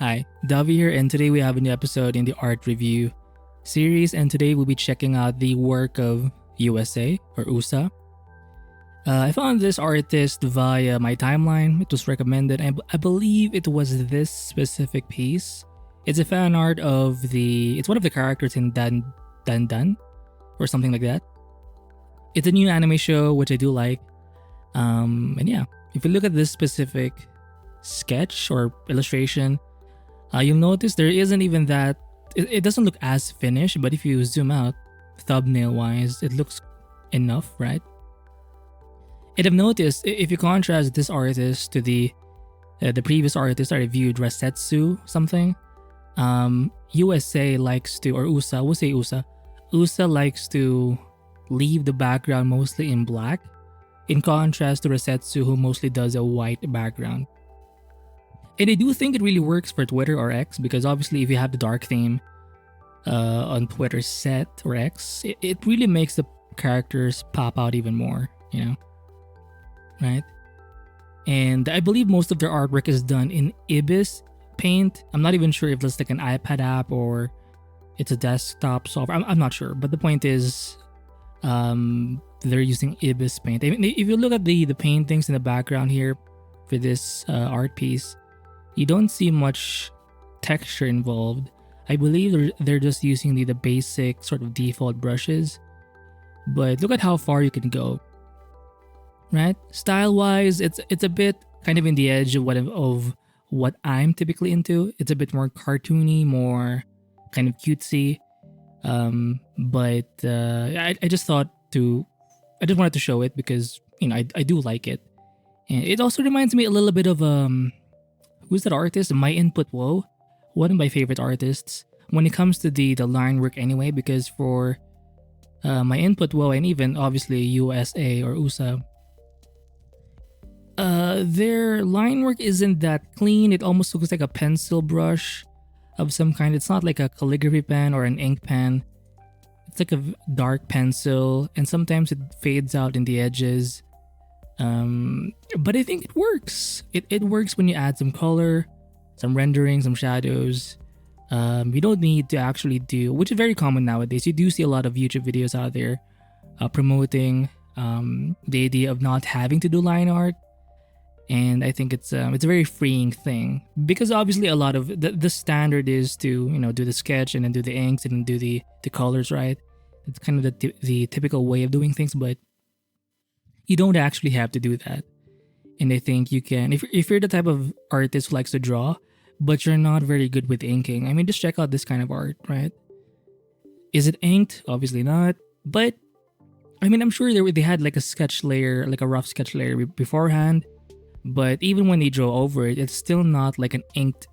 Hi, Davi here, and today we have a new episode in the art review series, and today we'll be checking out the work of USA or USA. I found this artist via my timeline. It was recommended. I believe it was this specific piece. It's a fan art of it's one of the characters in Dan or something like that. It's a new anime show, which I do like. And yeah, if you look at this specific sketch or illustration, you'll notice there isn't even that, it doesn't look as finished, but if you zoom out, thumbnail wise, it looks enough, right? And I've noticed, if you contrast this artist to the previous artist I reviewed, Rasetsu something, USA likes to, or USA, we'll say USA likes to leave the background mostly in black, in contrast to Rasetsu, who mostly does a white background. And I do think it really works for Twitter or X, because obviously if you have the dark theme on Twitter set or X, it really makes the characters pop out even more, you know? Right? And I believe most of their artwork is done in Ibis Paint. I'm not even sure if that's like an iPad app or it's a desktop software. I'm not sure. But the point is, they're using Ibis Paint. I mean, if you look at the paintings in the background here for this art piece, you don't see much texture involved. I believe they're just using the basic sort of default brushes. But look at how far you can go. Right? Style-wise, it's a bit kind of in the edge of what I'm typically into. It's a bit more cartoony, more kind of cutesy. But I just wanted to show it because, you know, I do like it. And it also reminds me a little bit of who's that artist? My Inputwo, one of my favorite artists when it comes to the line work anyway, because for my Inputwo and even obviously USA or USA, their line work isn't that clean. It almost looks like a pencil brush of some kind. It's not like a calligraphy pen or an ink pen. It's like a dark pencil, and sometimes it fades out in the edges. But I think it works. It works when you add some color, some rendering, some shadows. You don't need to actually do, which is very common nowadays. You do see a lot of YouTube videos out there promoting the idea of not having to do line art. And I think it's a very freeing thing, because obviously a lot of the standard is to, you know, do the sketch and then do the inks and then do the colors, right? It's kind of the typical way of doing things, but you don't actually have to do that. And I think you can, if you're the type of artist who likes to draw, but you're not very good with inking, I mean, just check out this kind of art, right? Is it inked? Obviously not. But I mean, I'm sure they had like a sketch layer, like a rough sketch layer beforehand. But even when they draw over it, it's still not like an inked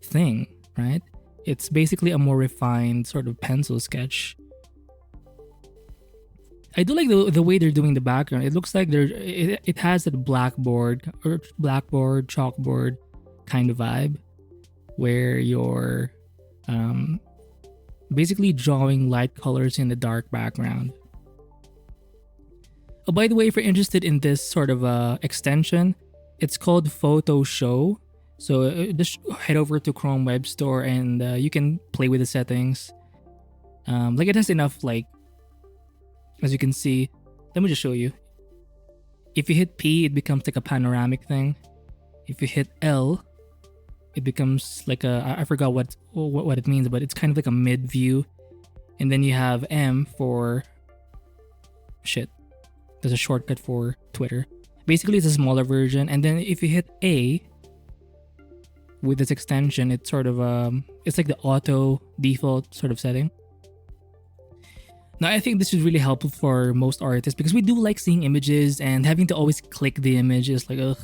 thing, right? It's basically a more refined sort of pencil sketch. I do like the way they're doing the background. It looks like it has that blackboard chalkboard kind of vibe, where you're basically drawing light colors in the dark background. Oh, by the way, if you're interested in this sort of extension, it's called PhotoShow. So just head over to Chrome Web Store and you can play with the settings. Like it has enough, like, as you can see. Let me just show you. If you hit P, it becomes like a panoramic thing. If you hit L, it becomes like I forgot what it means, but it's kind of like a mid view. And then you have M for shit. There's a shortcut for Twitter. Basically, it's a smaller version. And then if you hit A with this extension, it's sort of it's like the auto default sort of setting. Now, I think this is really helpful for most artists, because we do like seeing images, and having to always click the image is like, ugh,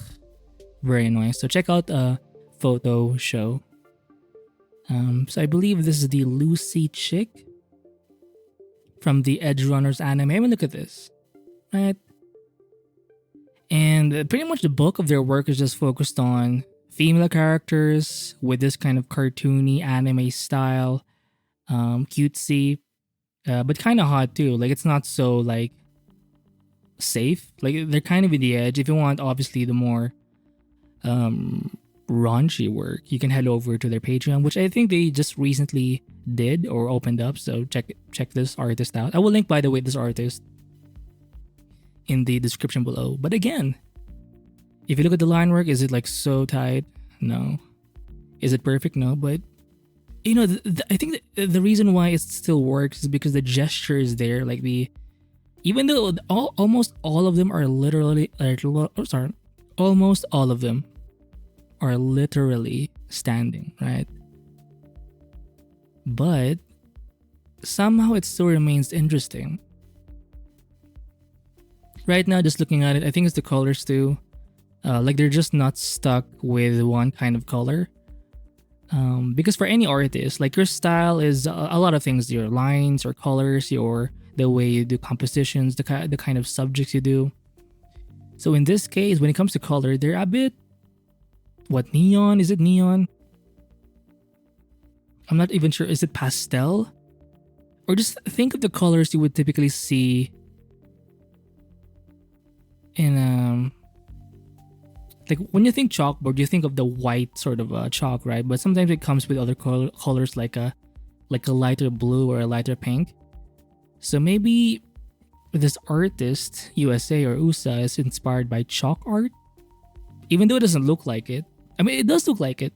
very annoying. So check out PhotoShow. So I believe this is the Lucy chick from the Edge Runners anime. I mean, look at this. Right? And pretty much the bulk of their work is just focused on female characters with this kind of cartoony anime style, cutesy, but kind of hot too. Like, it's not so like safe. Like, they're kind of in the edge. If you want, obviously, the more raunchy work, you can head over to their Patreon, which I think they just recently did or opened up. So check this artist out. I will link, by the way, this artist in the description below. But again, if you look at the line work, is it like so tight? No. Is it perfect? No. But you know, I think the reason why it still works is because the gesture is there. Like even though almost all of them are literally, almost all of them are literally standing, right? But somehow it still remains interesting. Right now, just looking at it, I think it's the colors too. Like they're just not stuck with one kind of color. Because for any artist, like your style is a lot of things: your lines, your colors, the way you do compositions, the kind of subjects you do. So in this case, when it comes to color, they're a bit neon? Is it neon? I'm not even sure. Is it pastel? Or just think of the colors you would typically see in like when you think chalkboard, you think of the white sort of chalk, right? But sometimes it comes with other colors like a lighter blue or a lighter pink. So maybe this artist, USA or USA, is inspired by chalk art, even though it doesn't look like it. I mean, it does look like it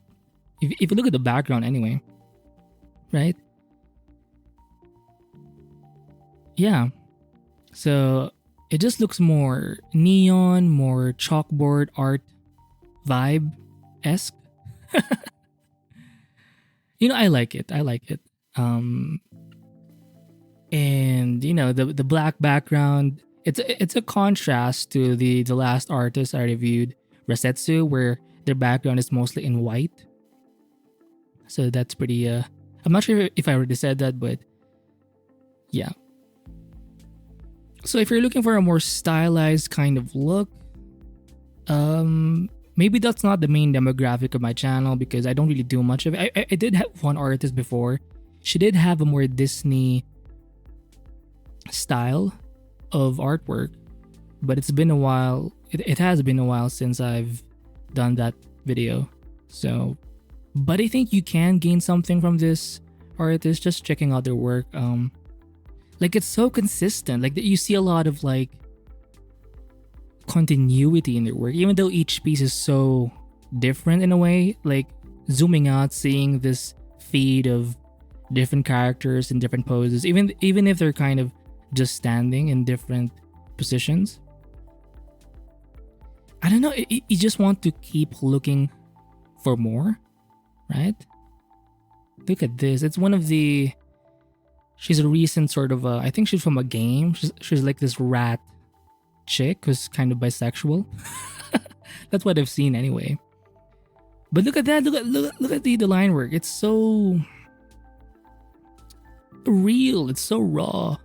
if you look at the background anyway, right? Yeah. So it just looks more neon, more chalkboard art vibe-esque. You know, I like it. And you know, the black background, it's a contrast to the last artist I reviewed, Resetsu, where their background is mostly in white. So that's pretty I'm not sure if I already said that, but yeah. So if you're looking for a more stylized kind of look, maybe that's not the main demographic of my channel because I don't really do much of it. I did have one artist before. She did have a more Disney style of artwork, but it's been a while. It has been a while since I've done that video. So, but I think you can gain something from this artist just checking out their work. Like it's so consistent. Like you see a lot of like continuity in their work, even though each piece is so different in a way. Like zooming out, seeing this feed of different characters in different poses, even if they're kind of just standing in different positions. I don't know, you just want to keep looking for more, right? Look at this. It's one of the... She's a recent sort of... I think she's from a game. She's like this rat chick who's kind of bisexual. That's what I've seen anyway. But look at that. Look at the line work. It's so real. It's so raw.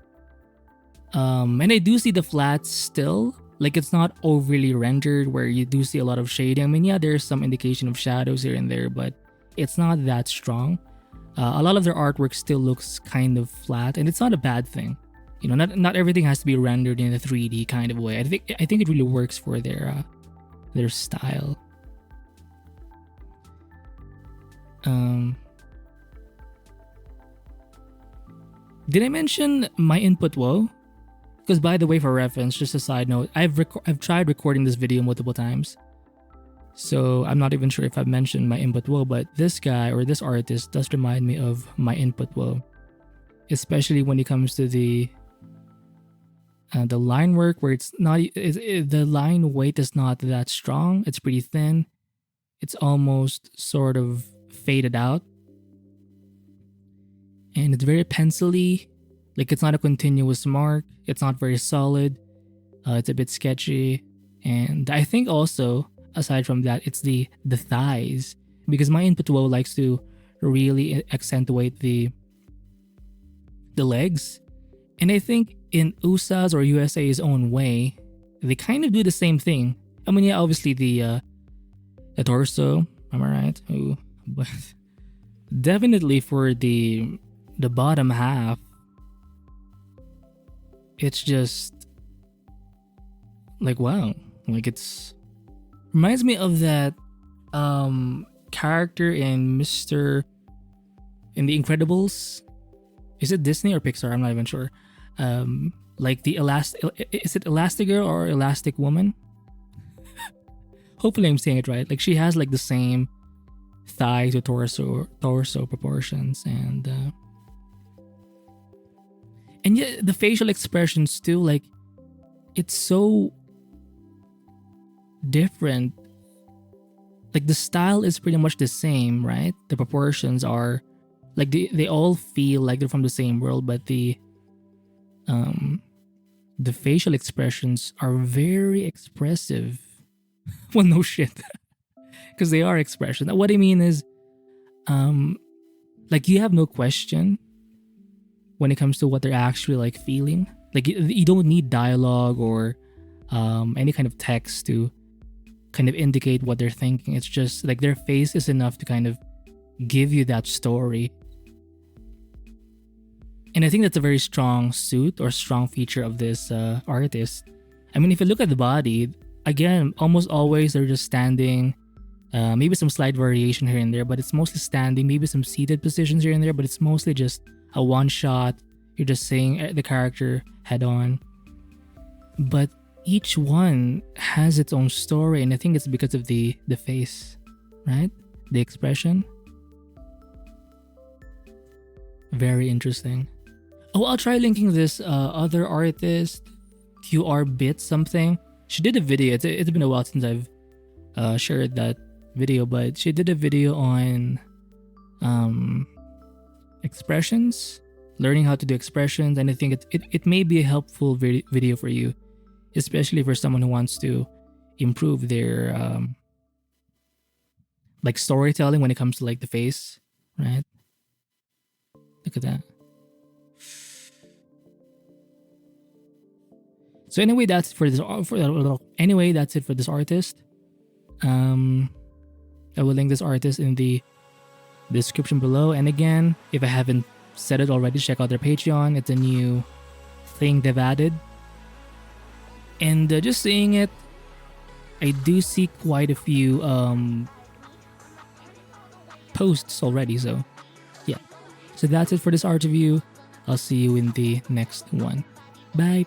And I do see the flats still. Like it's not overly rendered where you do see a lot of shading. I mean, yeah, there's some indication of shadows here and there, but it's not that strong. A lot of their artwork still looks kind of flat, and it's not a bad thing. You know, not everything has to be rendered in a 3D kind of way. I think it really works for their style. Did I mention my Inputwo? Because by the way, for reference, just a side note, I've tried recording this video multiple times. So I'm not even sure if I've mentioned my Inputwo, but this guy or this artist does remind me of my Inputwo. Especially when it comes to the line work, where it's not the line weight is not that strong. It's pretty thin. It's almost sort of faded out. And it's very pencil-y. Like it's not a continuous mark. It's not very solid. It's a bit sketchy. And I think also, aside from that, it's the thighs. Because my Inputwo likes to really accentuate the legs. And I think in USA's or USA's own way, they kind of do the same thing. I mean, yeah, obviously the torso, am I right? Ooh, but definitely for the bottom half, it's just like, wow. Like it's reminds me of that character in The Incredibles. Is it Disney or Pixar? I'm not even sure. Like the is it Elastigirl or Elastic Woman? Hopefully I'm saying it right. Like she has like the same thigh to torso proportions, and yet the facial expressions too, like it's so different. Like the style is pretty much the same, right? The proportions are like they all feel like they're from the same world, but the facial expressions are very expressive. Well, no shit. Because they are expression. What I mean is, like you have no question when it comes to what they're actually like feeling. Like you don't need dialogue or any kind of text to kind of indicate what they're thinking. It's just like their face is enough to kind of give you that story. And I think that's a very strong suit or strong feature of this artist. I mean, if you look at the body, again, almost always they're just standing. Maybe some slight variation here and there, but it's mostly standing. Maybe some seated positions here and there, but it's mostly just a one shot. You're just seeing the character head on. But each one has its own story, and I think it's because of the face, right? The expression. Very interesting. Oh, I'll try linking this other artist, qrbits something. She did a video. It's been a while since I've shared that video, but she did a video on expressions, learning how to do expressions, and I think it may be a helpful video for you, especially for someone who wants to improve their like storytelling when it comes to like the face, right? Look at that. So anyway, that's it for this. That's it for this artist. I will link this artist in the description below. And again, if I haven't said it already, check out their Patreon. It's a new thing they've added. And just seeing it, I do see quite a few posts already. So yeah. So that's it for this art review. I'll see you in the next one. Bye.